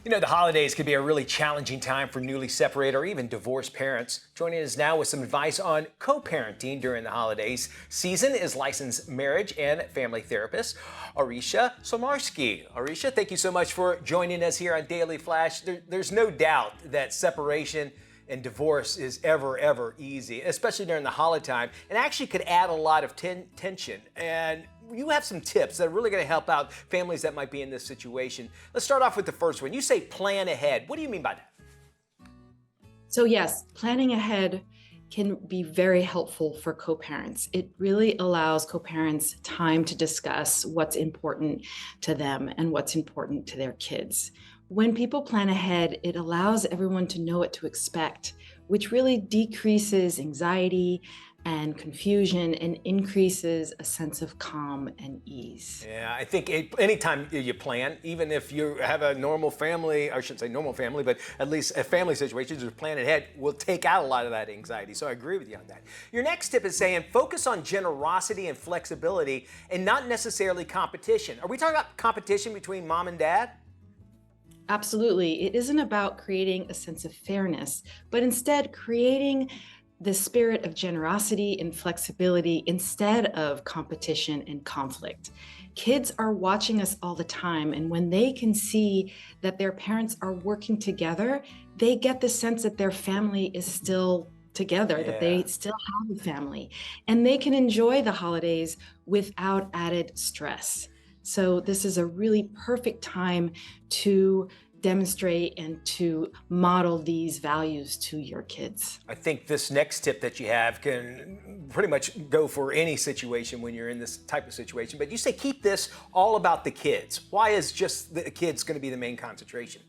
You know, the holidays can be a really challenging time for newly separated or even divorced parents. Joining us now with some advice on co-parenting during the holidays season is licensed marriage and family therapist Aurisha Smolarski. Aurisha, thank you so much for joining us here on Daily Flash. There's no doubt that separation and divorce is ever easy, especially during the holiday time, and actually could add a lot of tension. And you have some tips that are really going to help out families that might be in this situation. Let's start off with the first one. You say plan ahead. What do you mean by that? So yes, planning ahead can be very helpful for co-parents. It really allows co-parents time to discuss what's important to them and what's important to their kids. When people plan ahead, it allows everyone to know what to expect, which really decreases anxiety and confusion and increases a sense of calm and ease. Yeah, I think anytime you plan, even if you have a normal family, I shouldn't say normal family, but at least a family situation, just plan ahead will take out a lot of that anxiety. So I agree with you on that. Your next tip is saying focus on generosity and flexibility and not necessarily competition. Are we talking about competition between mom and dad? Absolutely. It isn't about creating a sense of fairness, but instead creating the spirit of generosity and flexibility instead of competition and conflict. Kids are watching us all the time, and when they can see that their parents are working together, they get the sense that their family is still together, that they still have a family, and they can enjoy the holidays without added stress. So this is a really perfect time to demonstrate and to model these values to your kids. I think this next tip that you have can pretty much go for any situation when you're in this type of situation. But you say keep this all about the kids. Why is just the kids going to be the main concentration?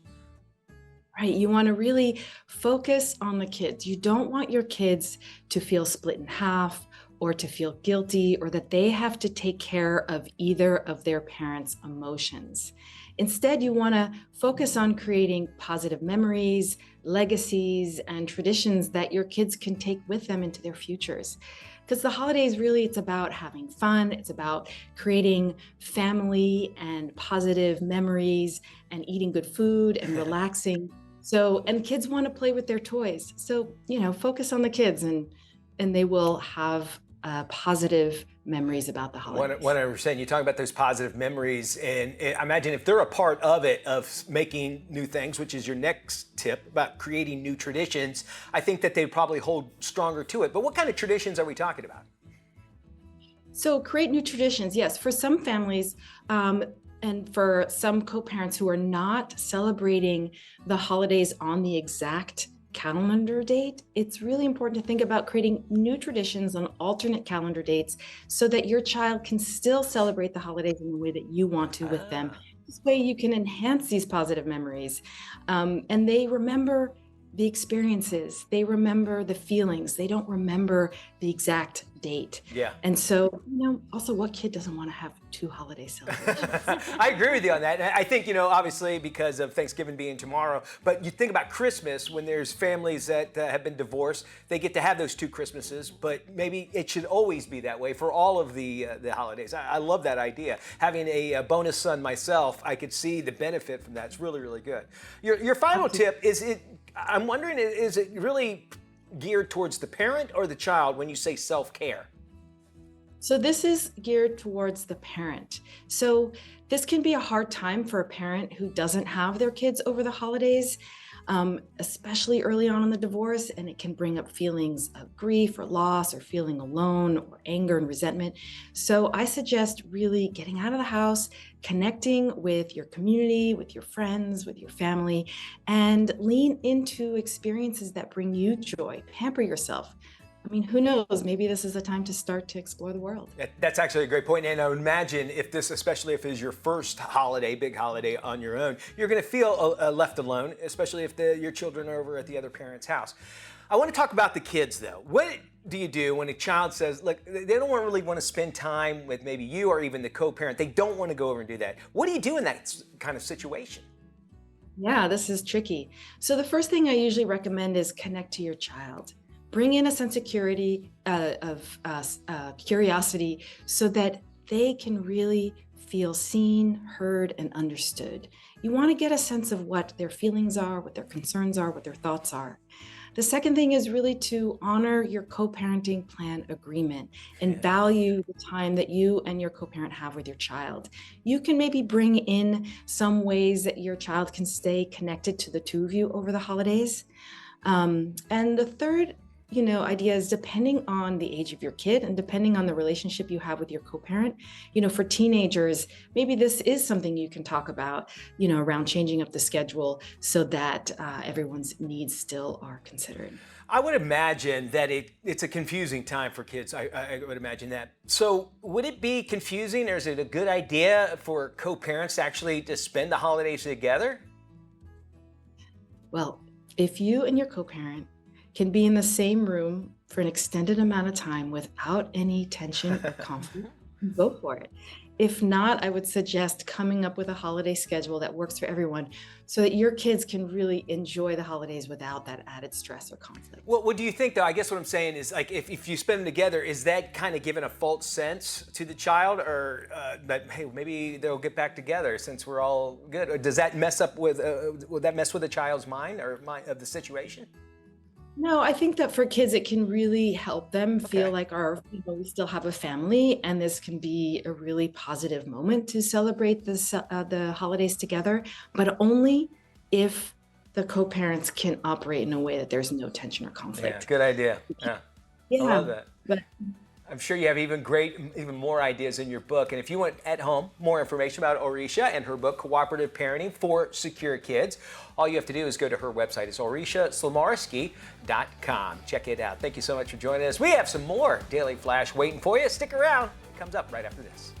Right, you want to really focus on the kids. You don't want your kids to feel split in half or to feel guilty or that they have to take care of either of their parents' emotions. Instead, you want to focus on creating positive memories, legacies, and traditions that your kids can take with them into their futures. Because the holidays really, it's about having fun, it's about creating family and positive memories and eating good food and relaxing. So, and kids want to play with their toys. So, focus on the kids and they will have positive memories about the holidays. 100%. You talk about those positive memories, and I imagine if they're a part of it, of making new things, which is your next tip about creating new traditions, I think that they'd probably hold stronger to it. But what kind of traditions are we talking about? So create new traditions. Yes, for some families, and for some co-parents who are not celebrating the holidays on the exact calendar date, it's really important to think about creating new traditions on alternate calendar dates so that your child can still celebrate the holidays in the way that you want to with them. This way you can enhance these positive memories. And they remember the experiences, they remember the feelings, they don't remember the exact date. Yeah. And so, also what kid doesn't want to have two holiday celebrations? I agree with you on that. I think, obviously because of Thanksgiving being tomorrow, but you think about Christmas when there's families that have been divorced, they get to have those two Christmases, but maybe it should always be that way for all of the holidays. I love that idea. Having a bonus son myself, I could see the benefit from that. It's really good. Your final tip, I'm wondering, is it really geared towards the parent or the child when you say self-care? So this is geared towards the parent. So this can be a hard time for a parent who doesn't have their kids over the holidays, especially early on in the divorce, and it can bring up feelings of grief or loss or feeling alone or anger and resentment. So I suggest really getting out of the house, connecting with your community, with your friends, with your family, and lean into experiences that bring you joy. Pamper yourself. I mean, who knows? Maybe this is a time to start to explore the world. That's actually a great point. And I would imagine if this, especially if it's your first holiday, big holiday on your own, you're going to feel left alone, especially if your children are over at the other parent's house. I want to talk about the kids, though. What do you do when a child says, look, they don't really want to spend time with maybe you or even the co-parent? They don't want to go over and do that. What do you do in that kind of situation? Yeah, this is tricky. So the first thing I usually recommend is connect to your child. Bring in a sense of curiosity so that they can really feel seen, heard, and understood. You want to get a sense of what their feelings are, what their concerns are, what their thoughts are. The second thing is really to honor your co-parenting plan agreement and value the time that you and your co-parent have with your child. You can maybe bring in some ways that your child can stay connected to the two of you over the holidays. And the third, idea is depending on the age of your kid and depending on the relationship you have with your co-parent. For teenagers, maybe this is something you can talk about, around changing up the schedule so that everyone's needs still are considered. I would imagine that it's a confusing time for kids. I would imagine that. So would it be confusing, or is it a good idea for co-parents actually to spend the holidays together? Well, if you and your co-parent can be in the same room for an extended amount of time without any tension or conflict, go for it. If not, I would suggest coming up with a holiday schedule that works for everyone so that your kids can really enjoy the holidays without that added stress or conflict. Well, what do you think, though? I guess what I'm saying is, like, if you spend them together, is that kind of giving a false sense to the child, or that, hey, maybe they'll get back together since we're all good? Or does that mess up with, would that mess with the child's mind or mind of the situation? No, I think that for kids, it can really help them feel like we still have a family, and this can be a really positive moment to celebrate the holidays together, but only if the co-parents can operate in a way that there's no tension or Yeah, conflict. good idea. Yeah, I Yeah, love that. but I'm sure you have even more ideas in your book. And if you want at home more information about Aurisha and her book, Cooperative Parenting for Secure Kids, all you have to do is go to her website. It's Aurisha.Smolarski.com. Check it out. Thank you so much for joining us. We have some more Daily Flash waiting for you. Stick around. It comes up right after this.